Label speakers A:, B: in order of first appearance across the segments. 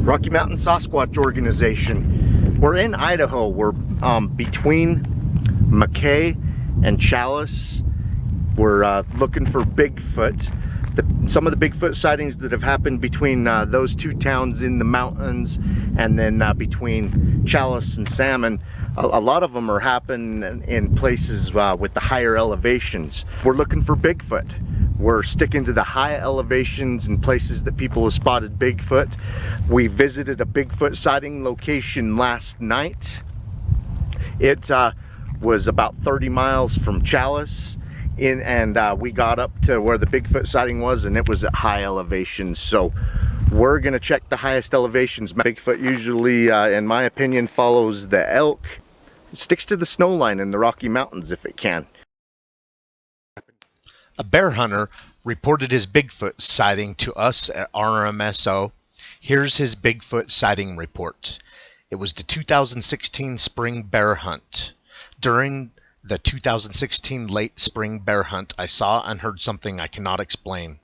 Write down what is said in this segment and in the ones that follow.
A: Rocky Mountain Sasquatch organization. We're in Idaho. We're between McKay and Challis. We're looking for Bigfoot. Some of the Bigfoot sightings that have happened between those two towns in the mountains, and then between Challis and Salmon, a lot of them are happening in places with the higher elevations. We're looking for Bigfoot. We're sticking to the high elevations and places that people have spotted Bigfoot. We visited a Bigfoot sighting location last night. It was about 30 miles from Challis, and we got up to where the Bigfoot sighting was, and it was at high elevations. So we're gonna check the highest elevations. Bigfoot usually, in my opinion, follows the elk. It sticks to the snow line in the Rocky Mountains if it can.
B: A bear hunter reported his Bigfoot sighting to us at RMSO. Here's his Bigfoot sighting report. It was the 2016 spring bear hunt. During the 2016 late spring bear hunt, I saw and heard something I cannot explain.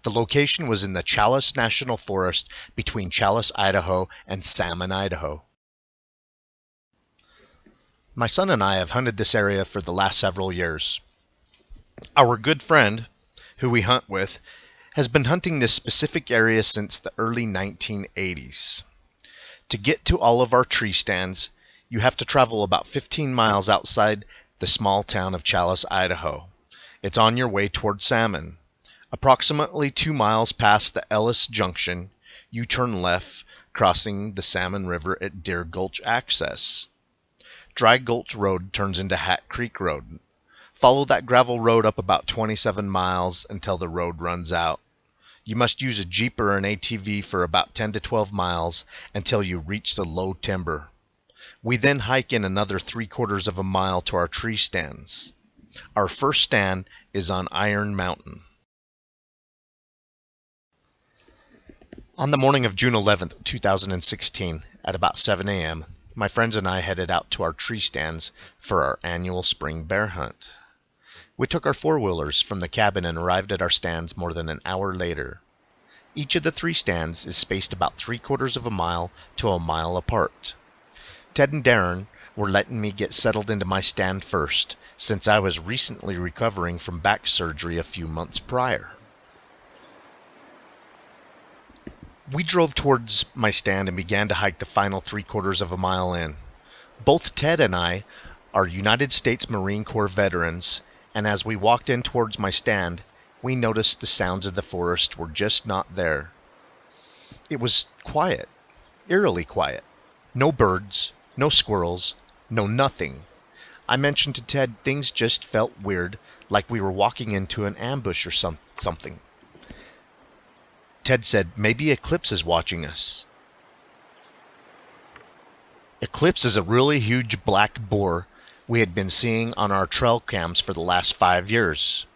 B: The location was in the Challis National Forest between Challis, Idaho and Salmon, Idaho. My son and I have hunted this area for the last several years. Our good friend, who we hunt with, has been hunting this specific area since the early 1980s. To get to all of our tree stands, you have to travel about 15 miles outside the small town of Challis, Idaho. It's on your way toward Salmon. Approximately 2 miles past the Ellis Junction, you turn left, crossing the Salmon River at Deer Gulch access. Dry Gulch Road turns into Hat Creek Road. Follow that gravel road up about 27 miles until the road runs out. You must use a Jeep or an ATV for about 10 to 12 miles until you reach the low timber. We then hike in another 3/4 of a mile to our tree stands. Our first stand is on Iron Mountain. On the morning of June 11th, 2016, at about 7 a.m., my friends and I headed out to our tree stands for our annual spring bear hunt. We took our four-wheelers from the cabin and arrived at our stands more than an hour later. Each of the 3 stands is spaced about 3/4 of a mile to a mile apart. Ted and Darren were letting me get settled into my stand first, since I was recently recovering from back surgery a few months prior. We drove towards my stand and began to hike the final 3/4 of a mile in. Both Ted and I are United States Marine Corps veterans, and as we walked in towards my stand, we noticed the sounds of the forest were just not there. It was quiet, eerily quiet. No birds, no squirrels, no nothing. I mentioned to Ted things just felt weird, like we were walking into an ambush or something. Ted said, maybe Eclipse is watching us. Eclipse is a really huge black boar we had been seeing on our trail cams for the last 5 years,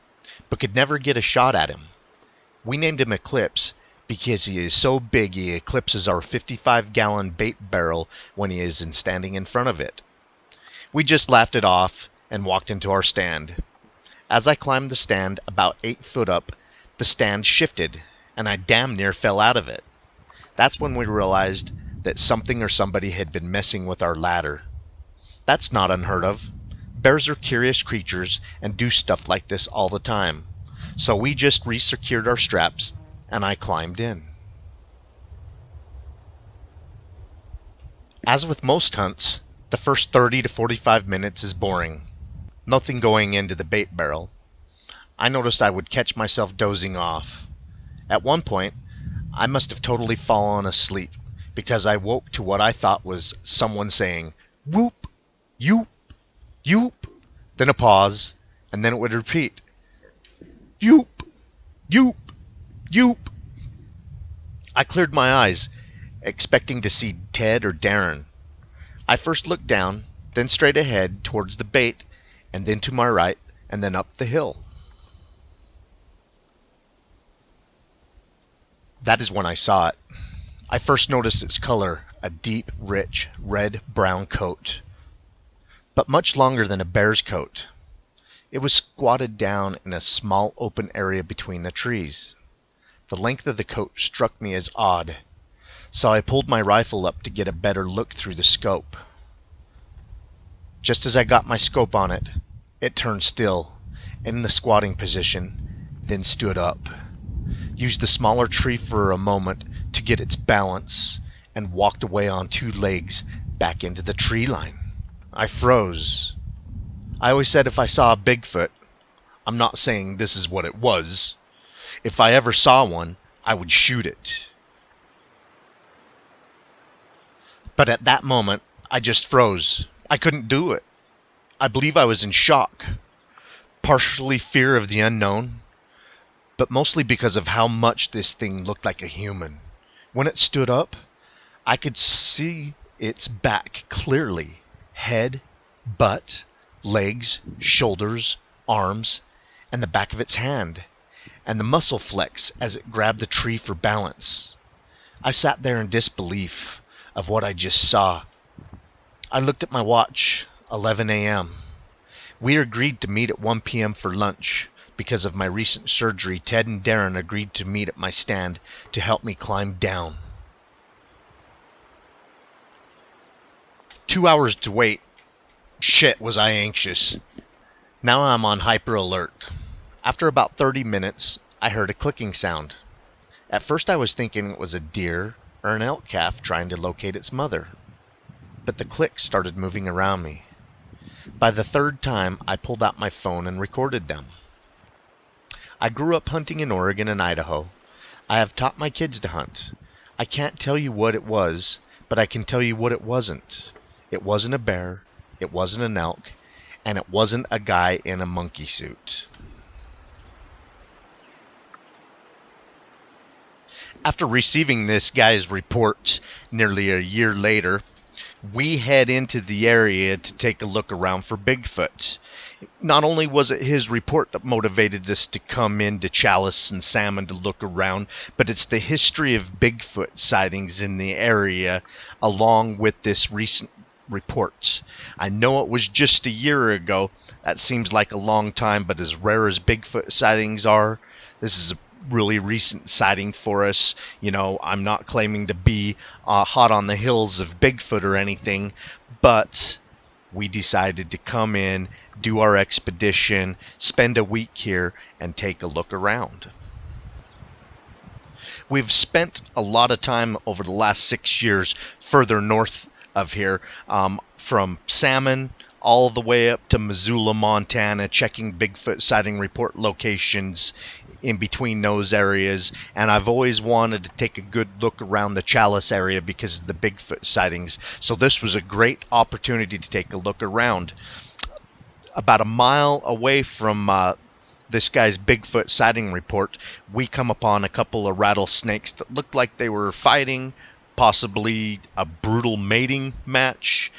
B: but could never get a shot at him. We named him Eclipse because he is so big he eclipses our 55-gallon bait barrel when he is standing in front of it. We just laughed it off and walked into our stand. As I climbed the stand about 8 foot up, the stand shifted, and I damn near fell out of it. That's when we realized that something or somebody had been messing with our ladder. That's not unheard of. Bears are curious creatures and do stuff like this all the time. So we just re-secured our straps and I climbed in. As with most hunts, the first 30 to 45 minutes is boring. Nothing going into the bait barrel. I noticed I would catch myself dozing off. At one point, I must have totally fallen asleep because I woke to what I thought was someone saying, whoop, yoop, yoop, then a pause, and then it would repeat, yoop, yoop, yoop. I cleared my eyes, expecting to see Ted or Darren. I first looked down, then straight ahead towards the bait, and then to my right, and then up the hill. That is when I saw it. I first noticed its color, a deep, rich, red-brown coat, but much longer than a bear's coat. It was squatted down in a small open area between the trees. The length of the coat struck me as odd. so I pulled my rifle up to get a better look through the scope. Just as I got my scope on it, it turned still, in the squatting position, then stood up, used the smaller tree for a moment to get its balance, and walked away on two legs back into the tree line. I froze. I always said if I saw a Bigfoot, I'm not saying this is what it was, if I ever saw one, I would shoot it. But at that moment, I just froze. I couldn't do it. I believe I was in shock. Partially fear of the unknown, but mostly because of how much this thing looked like a human. When it stood up, I could see its back clearly. Head, butt, legs, shoulders, arms, and the back of its hand, and the muscle flex as it grabbed the tree for balance. I sat there in disbelief of what I just saw. I looked at my watch, 11 a.m. We agreed to meet at 1 p.m. for lunch. Because of my recent surgery, Ted and Darren agreed to meet at my stand to help me climb down. 2 hours to wait. Shit, was I anxious. Now I'm on hyper alert. After about 30 minutes, I heard a clicking sound. At first I was thinking it was a deer or an elk calf trying to locate its mother. But the clicks started moving around me. By the third time, I pulled out my phone and recorded them. I grew up hunting in Oregon and Idaho. I have taught my kids to hunt. I can't tell you what it was, but I can tell you what it wasn't. It wasn't a bear, it wasn't an elk, and it wasn't a guy in a monkey suit. After receiving this guy's report nearly a year later, we head into the area to take a look around for Bigfoot. Not only was it his report that motivated us to come into Challis and Salmon to look around, but it's the history of Bigfoot sightings in the area along with this recent report. I know it was just a year ago. That seems like a long time, but as rare as Bigfoot sightings are, this is a really recent sighting for us. You know, I'm not claiming to be hot on the hills of Bigfoot or anything, but we decided to come in, do our expedition, spend a week here, and take a look around. We've spent a lot of time over the last 6 years further north of here, from Salmon all the way up to Missoula, Montana, checking Bigfoot sighting report locations in between those areas. And I've always wanted to take a good look around the Challis area because of the Bigfoot sightings. So this was a great opportunity to take a look around. About a mile away from this guy's Bigfoot sighting report, we come upon a couple of rattlesnakes that looked like they were fighting, possibly a brutal mating match.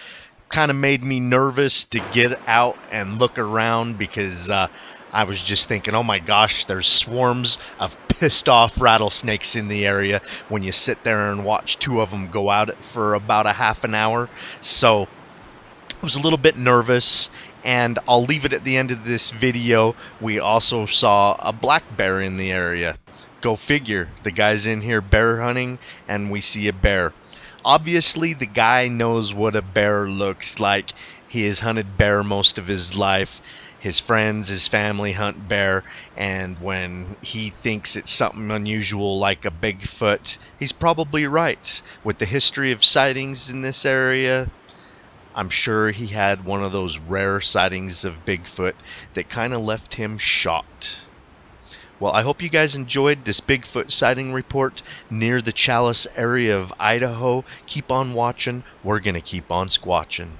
B: Kind of made me nervous to get out and look around because I was just thinking, oh my gosh, there's swarms of pissed off rattlesnakes in the area when you sit there and watch two of them go at it for about a half an hour. So I was a little bit nervous, and I'll leave it at the end of this video. We also saw a black bear in the area. Go figure, the guy's in here bear hunting and we see a bear. Obviously, the guy knows what a bear looks like. He has hunted bear most of his life. His friends, his family hunt bear, and when he thinks it's something unusual like a Bigfoot, he's probably right. With the history of sightings in this area, I'm sure he had one of those rare sightings of Bigfoot that kind of left him shocked. Well, I hope you guys enjoyed this Bigfoot sighting report near the Challis area of Idaho. Keep on watching. We're going to keep on squatching.